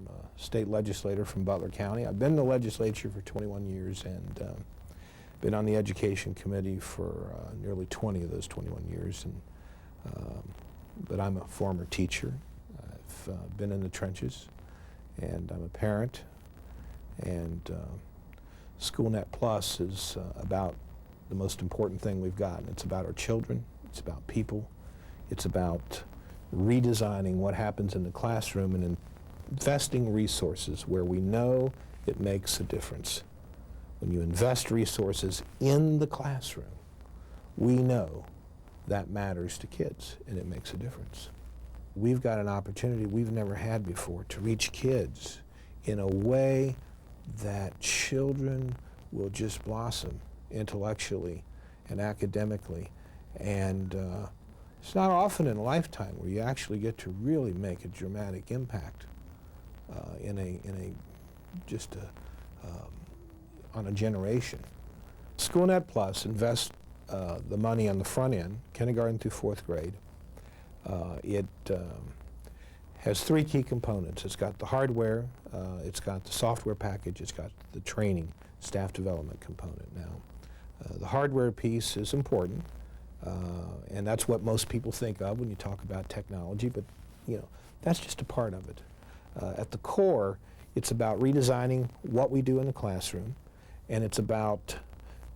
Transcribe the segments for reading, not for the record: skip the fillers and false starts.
I'm a state legislator from Butler County. I've been in the legislature for 21 years and been on the education committee for nearly 20 of those 21 years. But I'm a former teacher. I've been in the trenches, and I'm a parent. And SchoolNet Plus is about the most important thing we've got. It's about our children. It's about people. It's about redesigning what happens in the classroom and investing resources where we know it makes a difference. When you invest resources in the classroom, we know that matters to kids and it makes a difference. We've got an opportunity we've never had before to reach kids in a way that children will just blossom intellectually and academically. And it's not often in a lifetime where you actually get to really make a dramatic impact on a generation. SchoolNet Plus invests the money on the front end, kindergarten through 4th grade. It has 3 key components. It's got the hardware, it's got the software package, it's got the training, staff development component. Now, the hardware piece is important, and that's what most people think of when you talk about technology, but that's just a part of it. At the core, it's about redesigning what we do in the classroom, and it's about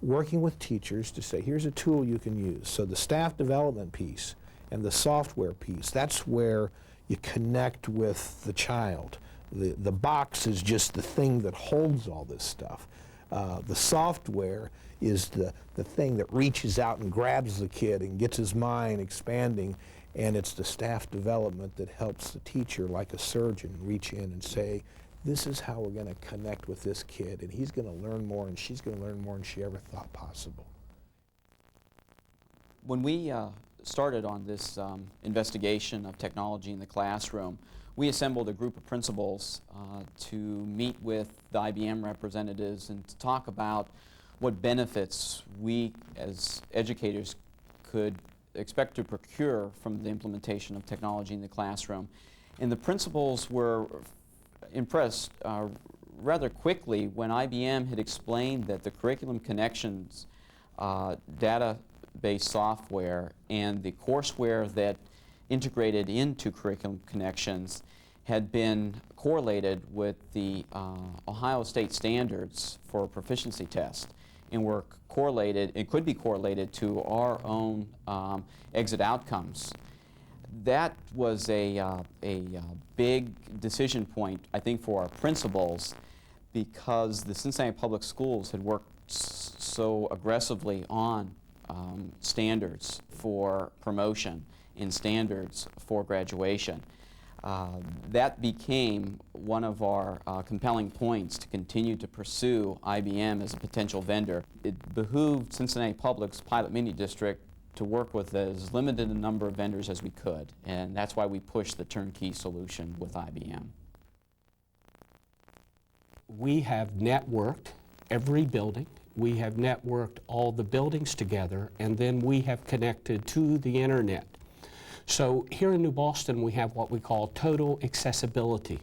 working with teachers to say, here's a tool you can use. So the staff development piece and the software piece, that's where you connect with the child. The box is just the thing that holds all this stuff. The software is the thing that reaches out and grabs the kid and gets his mind expanding, and it's the staff development that helps the teacher, like a surgeon, reach in and say, this is how we're going to connect with this kid, and he's going to learn more and she's going to learn more than she ever thought possible. When we started on this investigation of technology in the classroom, we assembled a group of principals to meet with the IBM representatives and to talk about what benefits we as educators could expect to procure from the implementation of technology in the classroom. And the principals were impressed rather quickly when IBM had explained that the curriculum connections database software and the courseware that integrated into curriculum connections had been correlated with the Ohio State standards for a proficiency test, and were correlated, it could be correlated to our own exit outcomes. That was a big decision point, I think, for our principals, because the Cincinnati Public Schools had worked so aggressively on standards for promotion and standards for graduation. That became one of our compelling points to continue to pursue IBM as a potential vendor. It behooved Cincinnati Public's Pilot Mini District to work with as limited a number of vendors as we could, and that's why we pushed the turnkey solution with IBM. We have networked every building. We have networked all the buildings together, and then we have connected to the internet. So here in New Boston, we have what we call total accessibility.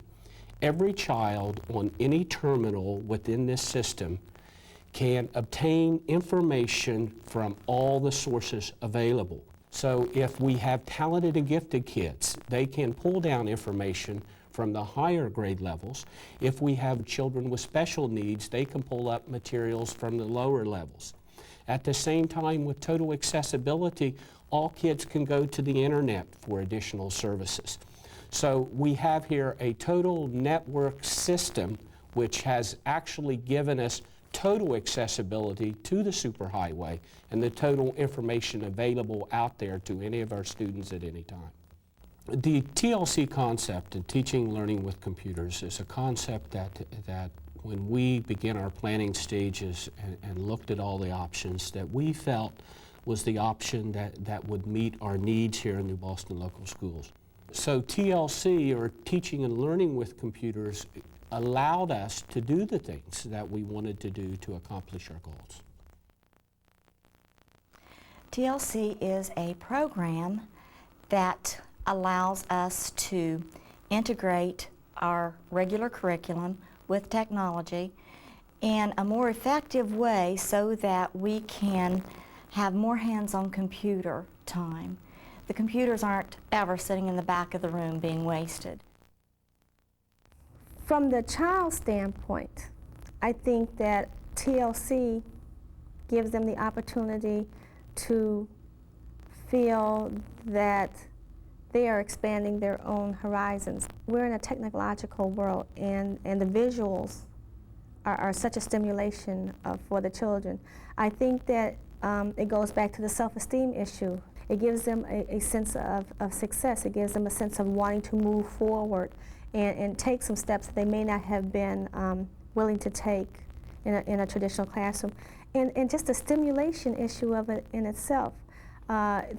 Every child on any terminal within this system can obtain information from all the sources available. So if we have talented and gifted kids, they can pull down information from the higher grade levels. If we have children with special needs, they can pull up materials from the lower levels. At the same time, with total accessibility, all kids can go to the internet for additional services. So we have here a total network system which has actually given us total accessibility to the superhighway and the total information available out there to any of our students at any time. The TLC concept in teaching and learning with computers is a concept that when we began our planning stages and looked at all the options, that we felt was the option that would meet our needs here in New Boston local schools. So TLC, or teaching and learning with computers, allowed us to do the things that we wanted to do to accomplish our goals. TLC is a program that allows us to integrate our regular curriculum with technology in a more effective way so that we can have more hands-on computer time. The computers aren't ever sitting in the back of the room being wasted. From the child's standpoint, I think that TLC gives them the opportunity to feel that they are expanding their own horizons. We're in a technological world, and the visuals are such a stimulation for the children. I think that it goes back to the self-esteem issue. It gives them a sense of success. It gives them a sense of wanting to move forward and take some steps that they may not have been willing to take in a traditional classroom. And just the stimulation issue of it in itself.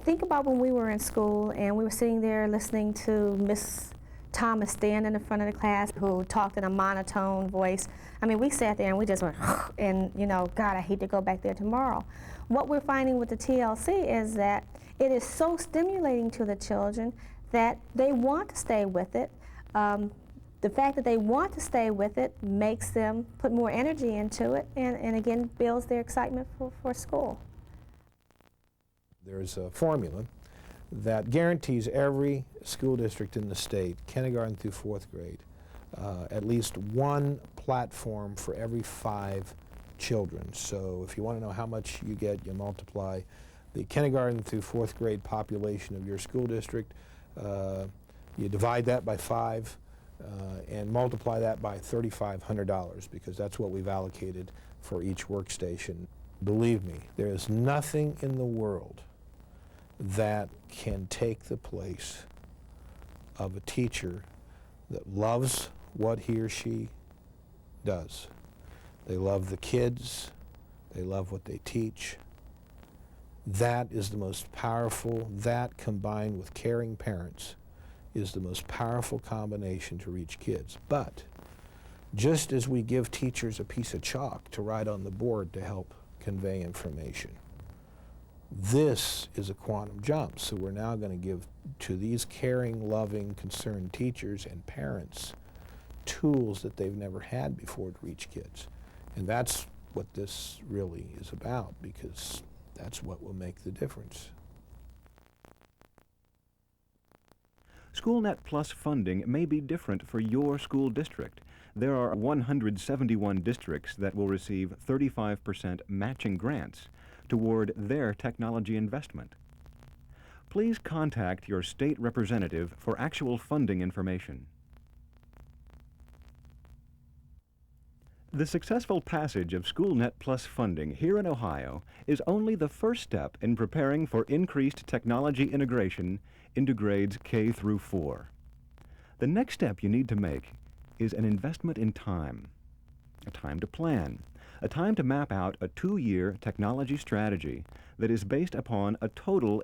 Think about when we were in school and we were sitting there listening to Miss Thomas stand in the front of the class who talked in a monotone voice. I mean, we sat there and we just went, and you know, God, I hate to go back there tomorrow. What we're finding with the TLC is that it is so stimulating to the children that they want to stay with it. The fact that they want to stay with it makes them put more energy into it and again, builds their excitement for school. There's a formula that guarantees every school district in the state, kindergarten through 4th grade, at least one platform for every 5 children. So if you want to know how much you get, you multiply the kindergarten through 4th grade population of your school district, you divide that by 5, and multiply that by $3,500, because that's what we've allocated for each workstation. Believe me, there is nothing in the world that can take the place of a teacher that loves what he or she does. They love the kids, they love what they teach. That is the most powerful, that combined with caring parents is the most powerful combination to reach kids. But just as we give teachers a piece of chalk to write on the board to help convey information, this is a quantum jump. So we're now going to give to these caring, loving, concerned teachers and parents tools that they've never had before to reach kids. And that's what this really is about, because that's what will make the difference. SchoolNet Plus funding may be different for your school district. There are 171 districts that will receive 35% matching grants toward their technology investment. Please contact your state representative for actual funding information. The successful passage of SchoolNet Plus funding here in Ohio is only the first step in preparing for increased technology integration into grades K through 4. The next step you need to make is an investment in time, a time to plan, a time to map out a 2-year technology strategy that is based upon a total